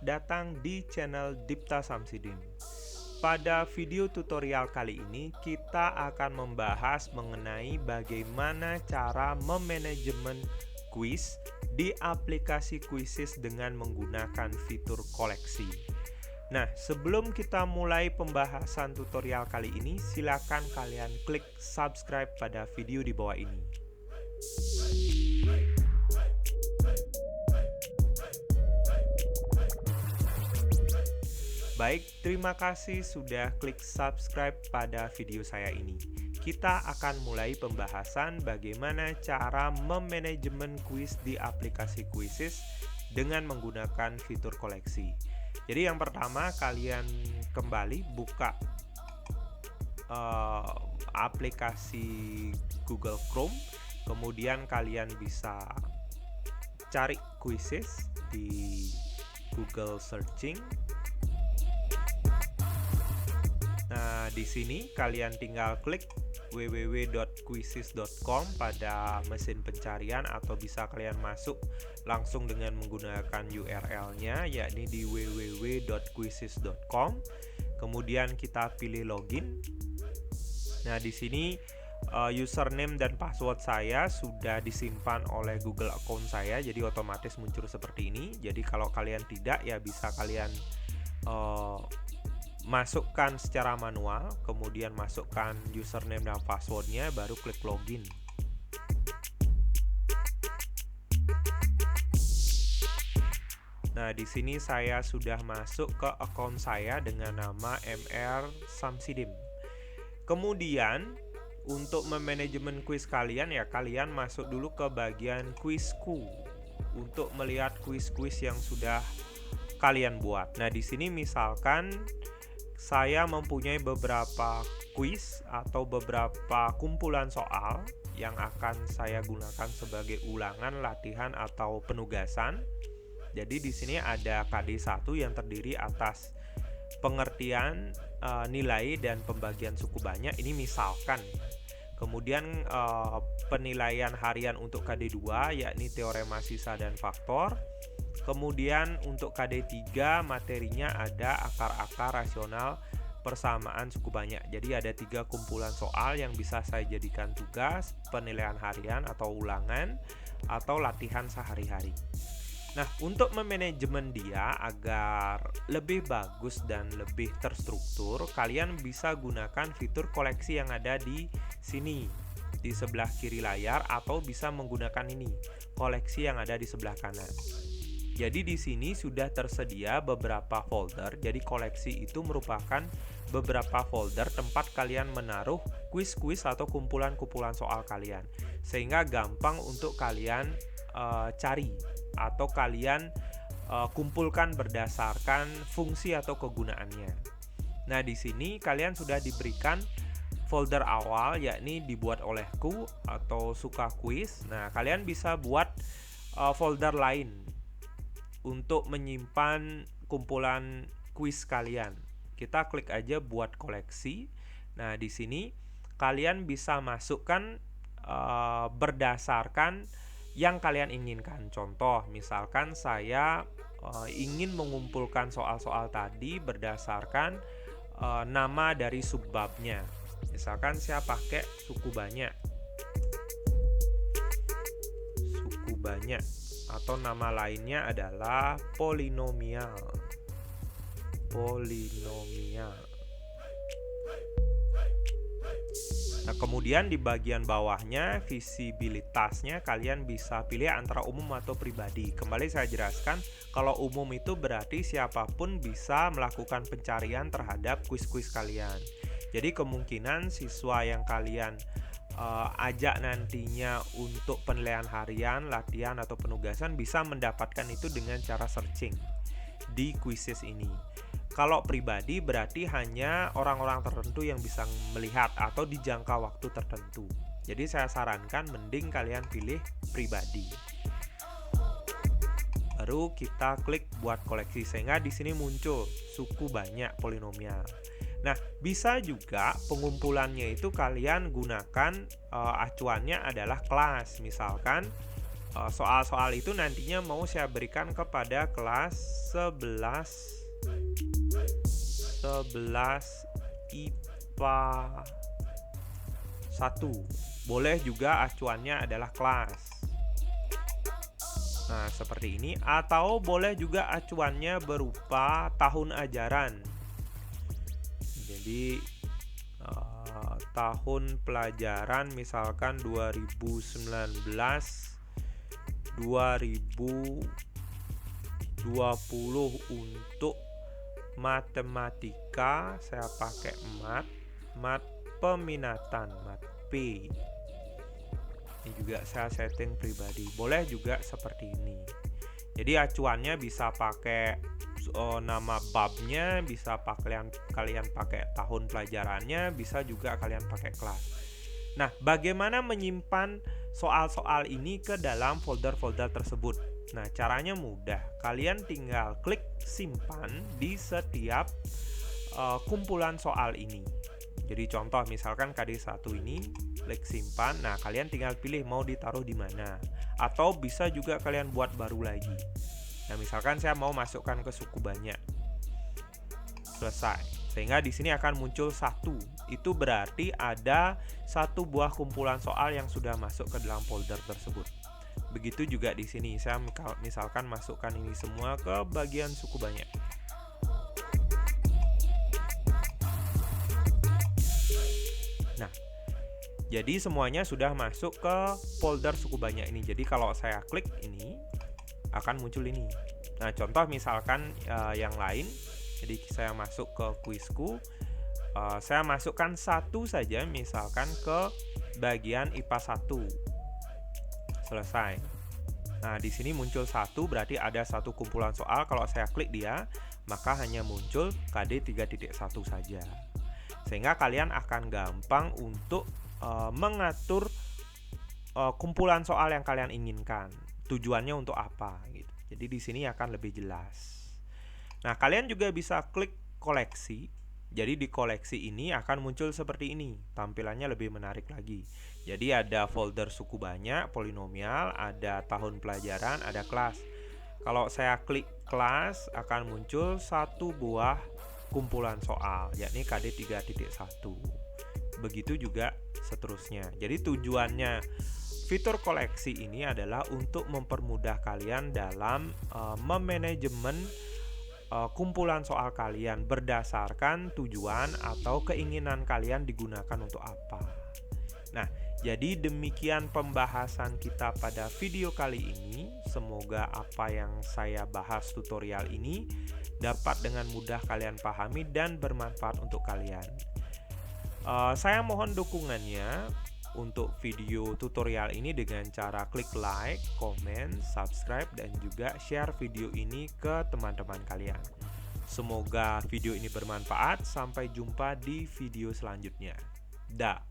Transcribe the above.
datang di channel Dipta Samsidin. Pada video tutorial kali ini kita akan membahas mengenai bagaimana cara memanajemen kuis di aplikasi Quizizz dengan menggunakan fitur koleksi. Nah, sebelum kita mulai pembahasan tutorial kali ini, silakan kalian klik subscribe pada video di bawah ini. Baik, terima kasih sudah klik subscribe pada video saya ini. Kita akan mulai pembahasan bagaimana cara memanajemen kuis di aplikasi Quizizz dengan menggunakan fitur koleksi. Jadi yang pertama, kalian kembali buka aplikasi Google Chrome, kemudian kalian bisa cari Quizizz di Google Searching. Nah, di sini kalian tinggal klik www.quizizz.com pada mesin pencarian, atau bisa kalian masuk langsung dengan menggunakan URL-nya, yakni di www.quizizz.com. Kemudian kita pilih login. Nah, di sini username dan password saya sudah disimpan oleh Google account saya, jadi otomatis muncul seperti ini. Jadi kalau kalian tidak, ya bisa kalian masukkan secara manual, kemudian masukkan username dan passwordnya, baru klik login. Nah, di sini saya sudah masuk ke akun saya dengan nama MR Samsidim. Kemudian untuk memanajemen kuis kalian, ya kalian masuk dulu ke bagian kuisku untuk melihat kuis-kuis yang sudah kalian buat. Nah, di sini misalkan saya mempunyai beberapa kuis atau beberapa kumpulan soal yang akan saya gunakan sebagai ulangan, latihan, atau penugasan. Jadi di sini ada KD1 yang terdiri atas pengertian, nilai, dan pembagian suku banyak. Ini misalkan. Kemudian penilaian harian untuk KD2, yakni teorema sisa dan faktor. Kemudian untuk KD3 materinya ada akar-akar rasional persamaan suku banyak. Jadi ada 3 kumpulan soal yang bisa saya jadikan tugas, penilaian harian atau ulangan, atau latihan sehari-hari. Nah, untuk memanajemen dia agar lebih bagus dan lebih terstruktur, kalian bisa gunakan fitur koleksi yang ada di sini, di sebelah kiri layar, atau bisa menggunakan ini, koleksi yang ada di sebelah kanan. Jadi di sini sudah tersedia beberapa folder. Jadi koleksi itu merupakan beberapa folder tempat kalian menaruh kuis-kuis atau kumpulan-kumpulan soal kalian, sehingga gampang untuk kalian cari atau kalian kumpulkan berdasarkan fungsi atau kegunaannya. Nah, di sini kalian sudah diberikan folder awal, yakni dibuat olehku atau suka kuis. Nah, kalian bisa buat folder lain untuk menyimpan kumpulan kuis kalian. Kita klik aja buat koleksi. Nah, di sini kalian bisa masukkan berdasarkan yang kalian inginkan. Contoh, misalkan saya ingin mengumpulkan soal-soal tadi berdasarkan nama dari subbabnya. Misalkan saya pakai suku banyak. Suku banyak. Atau nama lainnya adalah polinomial. Nah, kemudian di bagian bawahnya visibilitasnya kalian bisa pilih antara umum atau pribadi. Kembali saya jelaskan, kalau umum itu berarti siapapun bisa melakukan pencarian terhadap kuis-kuis kalian. Jadi kemungkinan siswa yang kalian ajak nantinya untuk penilaian harian, latihan, atau penugasan bisa mendapatkan itu dengan cara searching di Quizizz ini. Kalau pribadi berarti hanya orang-orang tertentu yang bisa melihat atau di jangka waktu tertentu. Jadi saya sarankan mending kalian pilih pribadi. Baru kita klik buat koleksi, sehingga di sini muncul suku banyak polinomial. Nah, bisa juga pengumpulannya itu kalian gunakan acuannya adalah kelas. Misalkan soal-soal itu nantinya mau saya berikan kepada kelas 11 IPA 1. Boleh juga acuannya adalah kelas. Nah, seperti ini. Atau boleh juga acuannya berupa tahun ajaran. Jadi tahun pelajaran misalkan 2019-2020 untuk matematika saya pakai mat peminatan, mat P. Ini juga saya setting pribadi. Boleh juga seperti ini. Jadi acuannya bisa pakai nama babnya, bisa kalian pakai tahun pelajarannya, bisa juga kalian pakai kelas. Nah, bagaimana menyimpan soal-soal ini ke dalam folder-folder tersebut? Nah, caranya mudah. Kalian tinggal klik simpan di setiap kumpulan soal ini. Jadi contoh misalkan KD1 ini, klik simpan. Nah, kalian tinggal pilih mau ditaruh di mana. Atau bisa juga kalian buat baru lagi. Nah, misalkan saya mau masukkan ke suku banyak. Selesai. Sehingga di sini akan muncul 1. Itu berarti ada 1 buah kumpulan soal yang sudah masuk ke dalam folder tersebut. Begitu juga di sini. Saya misalkan masukkan ini semua ke bagian suku banyak. Nah, jadi semuanya sudah masuk ke folder suku banyak ini. Jadi kalau saya klik ini akan muncul ini. Nah, contoh misalkan yang lain. Jadi saya masuk ke kuisku. Saya masukkan 1 saja misalkan ke bagian IPA 1. Selesai. Nah, di sini muncul 1 berarti ada 1 kumpulan soal. Kalau saya klik dia, maka hanya muncul KD 3.1 saja. Sehingga kalian akan gampang untuk mengatur kumpulan soal yang kalian inginkan. Tujuannya untuk apa gitu. Jadi di sini akan lebih jelas. Nah, kalian juga bisa klik koleksi. Jadi di koleksi ini akan muncul seperti ini. Tampilannya lebih menarik lagi. Jadi ada folder suku banyak, polinomial, ada tahun pelajaran, ada kelas. Kalau saya klik kelas akan muncul 1 buah kumpulan soal, yakni KD 3.1. Begitu juga seterusnya. Jadi tujuannya fitur koleksi ini adalah untuk mempermudah kalian dalam memanajemen kumpulan soal kalian berdasarkan tujuan atau keinginan kalian digunakan untuk apa. Nah, jadi demikian pembahasan kita pada video kali ini. Semoga apa yang saya bahas tutorial ini dapat dengan mudah kalian pahami dan bermanfaat untuk kalian. Saya mohon dukungannya untuk video tutorial ini dengan cara klik like, comment, subscribe, dan juga share video ini ke teman-teman kalian. Semoga video ini bermanfaat. Sampai jumpa di video selanjutnya. Dah.